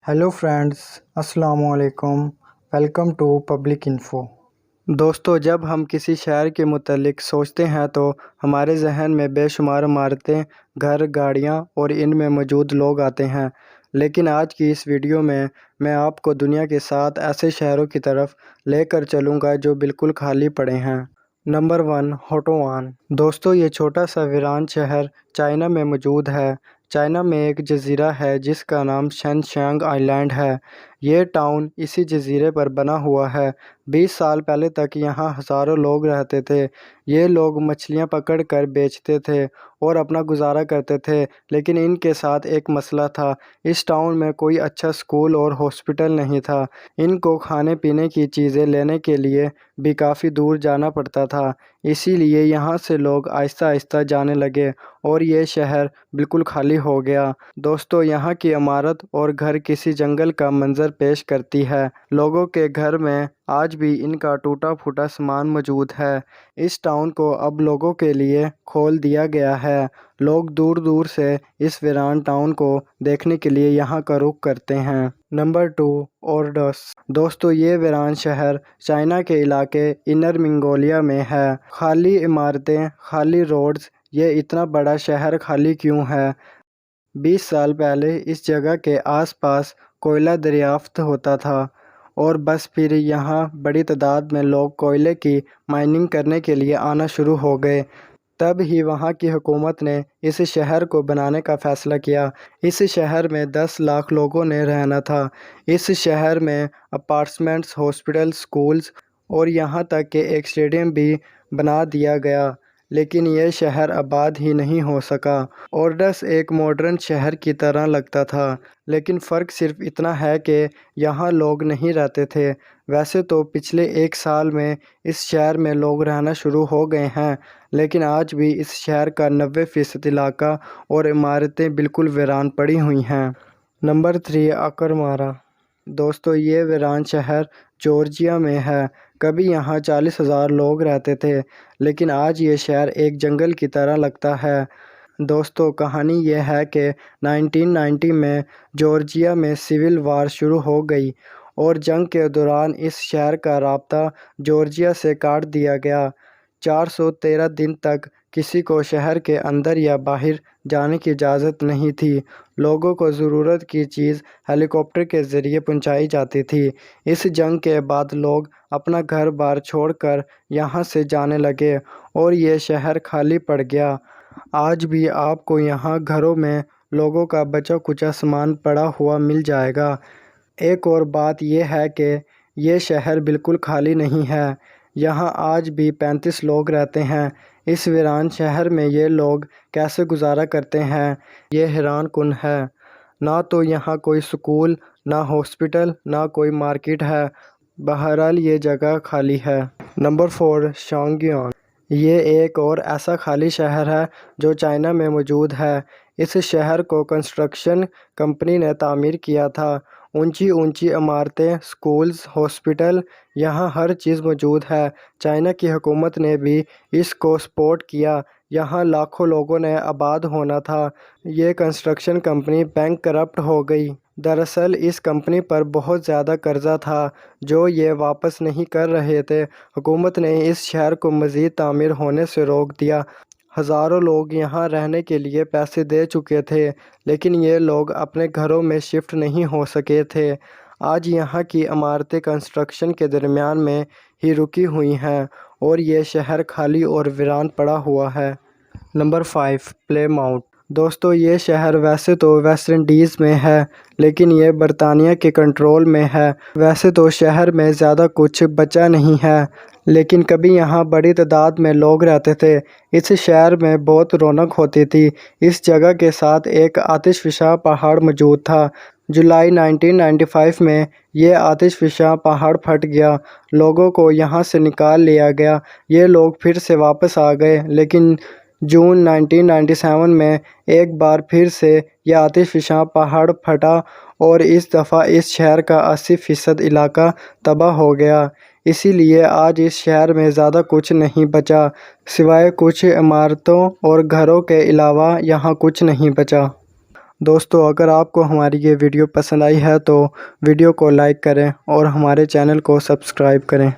Hello friends, अस्सलाम वालेकुम। Welcome to public info. दोस्तों, जब हम किसी शहर के मुतालिक सोचते हैं तो हमारे जहन में बेशुमार इमारतें, घर, गाड़ियाँ और इनमें मौजूद लोग आते हैं। लेकिन आज की इस वीडियो में मैं आपको दुनिया के 7 ऐसे शहरों की तरफ लेकर चलूँगा जो बिल्कुल खाली पड़े हैं। नंबर 1, होटोआन। दोस्तों, ये छोटा सा वीरान शहर चाइना में मौजूद है। चाइना में एक जज़ीरा है जिसका नाम शैनशांग आइलैंड है। ये टाउन इसी जज़ीरे पर बना हुआ है। 20 साल पहले तक यहाँ हज़ारों लोग रहते थे। ये लोग मछलियाँ पकड़ कर बेचते थे और अपना गुजारा करते थे। लेकिन इनके साथ एक मसला था, इस टाउन में कोई अच्छा स्कूल और हॉस्पिटल नहीं था। इनको खाने पीने की चीज़ें लेने के लिए भी काफ़ी दूर जाना पड़ता था। इसीलिए यहाँ से लोग आहिस्ता आहिस्ता जाने लगे और ये शहर बिल्कुल खाली हो गया। दोस्तों, यहाँ की इमारत और घर किसी जंगल का मंजर पेश करती है। लोगों के घर में आज भी इनका टूटा फूटा सामान मौजूद है। इस टाउन को अब लोगों के लिए खोल दिया गया है। लोग दूर दूर से इस वीरान टाउन को देखने के लिए यहाँ का रुख करते हैं। नंबर 2, ओर्डस। दोस्तों, ये वीरान शहर चाइना के इलाके इनर मंगोलिया में है। खाली इमारतें, खाली रोड्स, ये इतना बड़ा शहर खाली क्यों है? 20 साल पहले इस जगह के आसपास कोयला दरियाफ्त होता था और बस फिर यहाँ बड़ी तादाद में लोग कोयले की माइनिंग करने के लिए आना शुरू हो गए। तब ही वहाँ की हुकूमत ने इस शहर को बनाने का फ़ैसला किया। इस शहर में 10 लाख लोगों ने रहना था। इस शहर में अपार्टमेंट्स, हॉस्पिटल, स्कूल्स और यहाँ तक कि एक स्टेडियम भी बना दिया गया। लेकिन यह शहर आबाद ही नहीं हो सका। ओर्डस एक मॉडर्न शहर की तरह लगता था, लेकिन फ़र्क सिर्फ इतना है कि यहाँ लोग नहीं रहते थे। वैसे तो पिछले 1 साल में इस शहर में लोग रहना शुरू हो गए हैं, लेकिन आज भी इस शहर का 90% इलाका और इमारतें बिल्कुल वीरान पड़ी हुई हैं। नंबर 3, अकरमारा। दोस्तों, ये वीरान शहर जॉर्जिया में है। कभी यहाँ 40,000 लोग रहते थे, लेकिन आज ये शहर एक जंगल की तरह लगता है। दोस्तों, कहानी यह है कि 1990 में जॉर्जिया में सिविल वार शुरू हो गई और जंग के दौरान इस शहर का राब्ता जॉर्जिया से काट दिया गया। 413 दिन तक किसी को शहर के अंदर या बाहर जाने की इजाज़त नहीं थी। लोगों को ज़रूरत की चीज़ हेलीकॉप्टर के ज़रिए पहुंचाई जाती थी। इस जंग के बाद लोग अपना घर बार छोड़कर यहाँ से जाने लगे और ये शहर खाली पड़ गया। आज भी आपको यहाँ घरों में लोगों का बचा कुचा सामान पड़ा हुआ मिल जाएगा। एक और बात यह है कि ये शहर बिल्कुल खाली नहीं है। यहाँ आज भी 35 लोग रहते हैं। इस वीरान शहर में ये लोग कैसे गुजारा करते हैं, ये हैरान कुन है। ना तो यहाँ कोई स्कूल, ना हॉस्पिटल, ना कोई मार्केट है। बहरहाल ये जगह खाली है। नंबर 4, शांगयोन। ये एक और ऐसा खाली शहर है जो चाइना में मौजूद है। इस शहर को कंस्ट्रक्शन कंपनी ने तामीर किया था। ऊंची ऊंची इमारतें, स्कूल्स, हॉस्पिटल, यहाँ हर चीज़ मौजूद है। चाइना की हुकूमत ने भी इसको सपोर्ट किया। यहाँ लाखों लोगों ने आबाद होना था। ये कंस्ट्रक्शन कंपनी बैंकरप्ट हो गई। दरअसल इस कंपनी पर बहुत ज़्यादा कर्जा था जो ये वापस नहीं कर रहे थे। हुकूमत ने इस शहर को मज़ीद तामीर होने से रोक दिया। हज़ारों लोग यहाँ रहने के लिए पैसे दे चुके थे, लेकिन ये लोग अपने घरों में शिफ्ट नहीं हो सके थे। आज यहाँ की इमारतें कंस्ट्रक्शन के दरमियान में ही रुकी हुई हैं और ये शहर खाली और वीरान पड़ा हुआ है। नंबर 5, प्लेमाउथ। दोस्तों, ये शहर वैसे तो वेस्ट इंडीज़ में है, लेकिन ये बरतानिया के कंट्रोल में है। वैसे तो शहर में ज़्यादा कुछ बचा नहीं है, लेकिन कभी यहाँ बड़ी तादाद में लोग रहते थे। इस शहर में बहुत रौनक होती थी। इस जगह के साथ एक आतिशफ़शा पहाड़ मौजूद था। जुलाई 1995 में ये आतिशफ़शा पहाड़ फट गया। लोगों को यहाँ से निकाल लिया गया। ये लोग फिर से वापस आ गए, लेकिन जून 1997 में एक बार फिर से यह आतिशफ़शा पहाड़ फटा और इस दफ़ा इस शहर का 80% इलाका तबाह हो गया। इसीलिए आज इस शहर में ज़्यादा कुछ नहीं बचा, सिवाय कुछ इमारतों और घरों के अलावा यहाँ कुछ नहीं बचा। دوستو اگر آپ کو ہماری یہ ویڈیو پسند آئی ہے تو ویڈیو کو لائک کریں اور ہمارے چینل کو سبسکرائب کریں۔